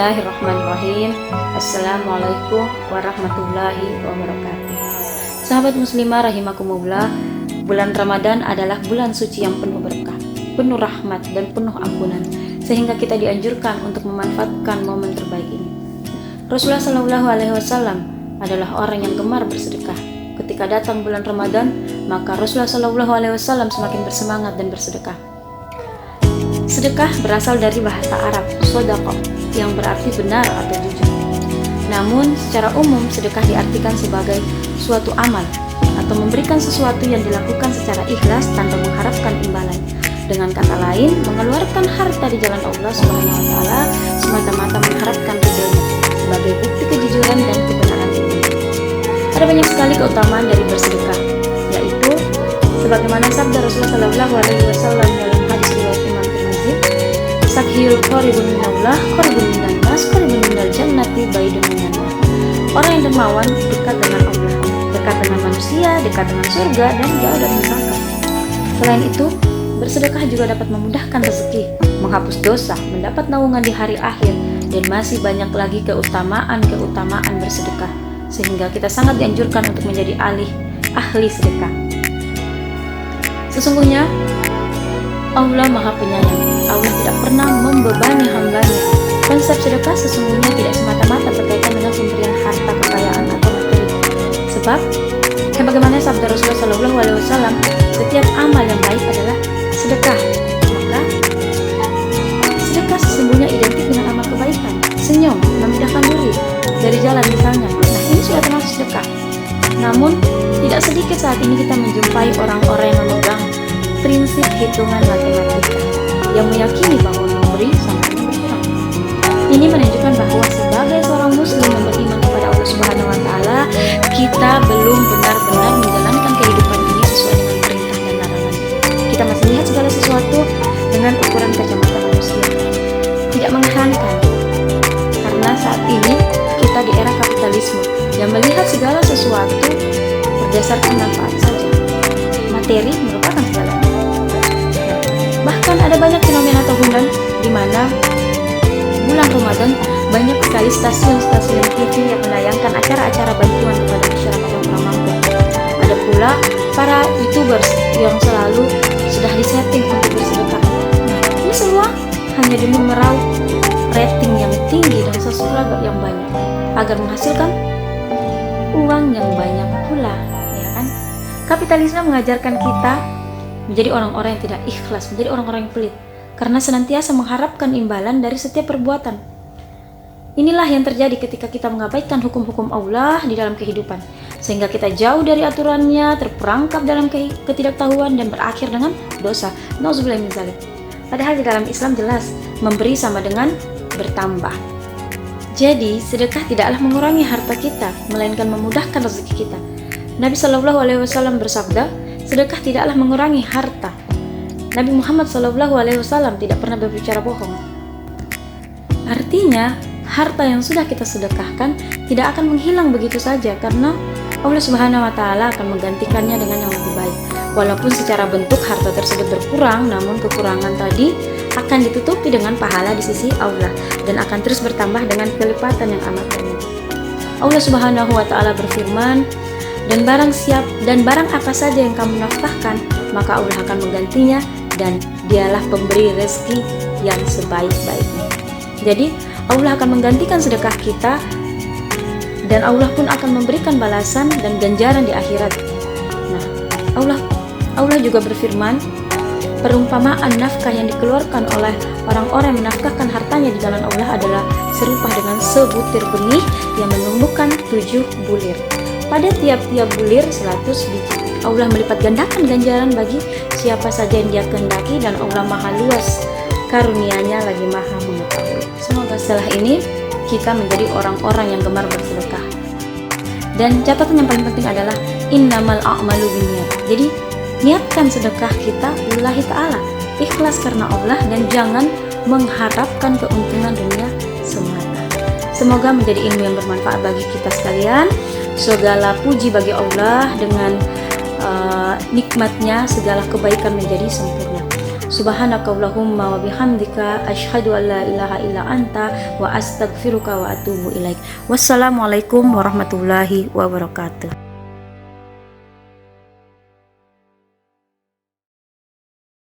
Bismillahirrahmanirrahim. Assalamualaikum warahmatullahi wabarakatuh. Sahabat muslimah rahimakumullah, bulan Ramadan adalah bulan suci yang penuh berkah, penuh rahmat dan penuh ampunan, sehingga kita dianjurkan untuk memanfaatkan momen terbaik ini. Rasulullah SAW adalah orang yang gemar bersedekah. Ketika datang bulan Ramadan, maka Rasulullah SAW semakin bersemangat dan bersedekah. Sedekah berasal dari bahasa Arab sodaqah, yang berarti benar atau jujur. Namun secara umum sedekah diartikan sebagai suatu amal atau memberikan sesuatu yang dilakukan secara ikhlas tanpa mengharapkan imbalan. Dengan kata lain, mengeluarkan harta di jalan Allah Subhanahu wa taala semata-mata mengharapkan ridhonya sebagai bukti kejujuran dan kebenaran ini. Ada banyak sekali keutamaan dari bersedekah, yaitu sebagaimana sabda Rasulullah SAW dalam hadis riwayat Imam Tirmidzi, "Sakhiyul qaribun minallah, qaribun minan nas, qaribun minal jannati, baidun minan nar." Orang yang dermawan dekat dengan Allah, dekat dengan manusia, dekat dengan surga, dan jauh dari neraka. Selain itu, bersedekah juga dapat memudahkan rezeki, menghapus dosa, mendapat naungan di hari akhir, dan masih banyak lagi keutamaan bersedekah, sehingga kita sangat dianjurkan untuk menjadi ahli sedekah. Sesungguhnya Allah Maha Penyayang. Allah tidak pernah membebani hambanya. Konsep sedekah sesungguhnya tidak semata-mata berkaitan dengan pemberian harta, kekayaan, atau materi. Sebab, bagaimana sabda Rasulullah SAW, setiap amal yang baik adalah sedekah. Maka, sedekah sesungguhnya identik dengan amal kebaikan. Senyum, memindahkan diri dari jalan misalnya. Nah, ini sudah termasuk sedekah. Namun, tidak sedikit saat ini kita menjumpai orang-orang yang memegang prinsip hitungan matematika yang meyakini bahwa memberi sama dengan berkurang. Ini menunjukkan bahwa sebagai seorang muslim yang beriman kepada Allah Subhanahu wa taala, kita belum benar-benar menjalankan kehidupan ini sesuai dengan perintah dan larangan. Kita masih melihat segala sesuatu dengan ukuran kacamata manusia. Tidak mengherankan, karena saat ini kita di era kapitalisme yang melihat segala sesuatu berdasarkan manfaat saja. Materi merupakan segalanya. Bahkan ada banyak fenomena tahunan di mana bulan Ramadan banyak sekali stasiun-stasiun TV yang menayangkan acara-acara bantuan kepada masyarakat yang kurang mampu. Ada pula para YouTubers yang selalu sudah disetting untuk bersedekah. Ini semua hanya demi meraup rating yang tinggi dan subscriber yang banyak agar menghasilkan uang yang banyak pula, ya kan? Kapitalisme mengajarkan kita menjadi orang-orang yang tidak ikhlas, menjadi orang-orang yang pelit, karena senantiasa mengharapkan imbalan dari setiap perbuatan. Inilah yang terjadi ketika kita mengabaikan hukum-hukum Allah di dalam kehidupan, sehingga kita jauh dari aturannya, terperangkap dalam ketidaktahuan dan berakhir dengan dosa. Nauzubillah min dzalik. Padahal di dalam Islam jelas memberi sama dengan bertambah. Jadi sedekah tidaklah mengurangi harta kita, melainkan memudahkan rezeki kita. Nabi SAW bersabda, sedekah tidaklah mengurangi harta. Nabi Muhammad SAW tidak pernah berbicara bohong. Artinya, harta yang sudah kita sedekahkan tidak akan menghilang begitu saja, karena Allah Subhanahu wa taala akan menggantikannya dengan yang lebih baik. Walaupun secara bentuk harta tersebut berkurang, namun kekurangan tadi akan ditutupi dengan pahala di sisi Allah dan akan terus bertambah dengan kelipatan yang amat banyak. Allah Subhanahu wa taala berfirman, dan barang apa saja yang kamu nafkahkan, maka Allah akan menggantinya, dan dialah pemberi rezeki yang sebaik-baiknya. Jadi Allah akan menggantikan sedekah kita, dan Allah pun akan memberikan balasan dan ganjaran di akhirat. Nah, Allah juga berfirman, perumpamaan nafkah yang dikeluarkan oleh orang-orang yang menafkahkan hartanya di jalan Allah adalah serupa dengan sebutir benih yang menumbuhkan 7 bulir. Pada tiap-tiap bulir 100 biji. Allah melipat gandakan ganjaran bagi siapa saja yang Dia kehendaki, dan Allah Maha luas karunia-Nya lagi Maha mengetahui. Semoga setelah ini kita menjadi orang-orang yang gemar bersedekah. Dan catatan yang paling penting adalah innamal a'malu binniyat. Jadi niatkan sedekah kita lillahi ta'ala, ikhlas karena Allah, dan jangan mengharapkan keuntungan dunia semata. Semoga menjadi ilmu yang bermanfaat bagi kita sekalian. Segala puji bagi Allah, dengan nikmatnya segala kebaikan menjadi sempurna. Subhanakallahumma wa bihamdika asyhadu an la ilaha illa anta wa astaghfiruka wa atubu ilaik. Wassalamualaikum warahmatullahi wabarakatuh.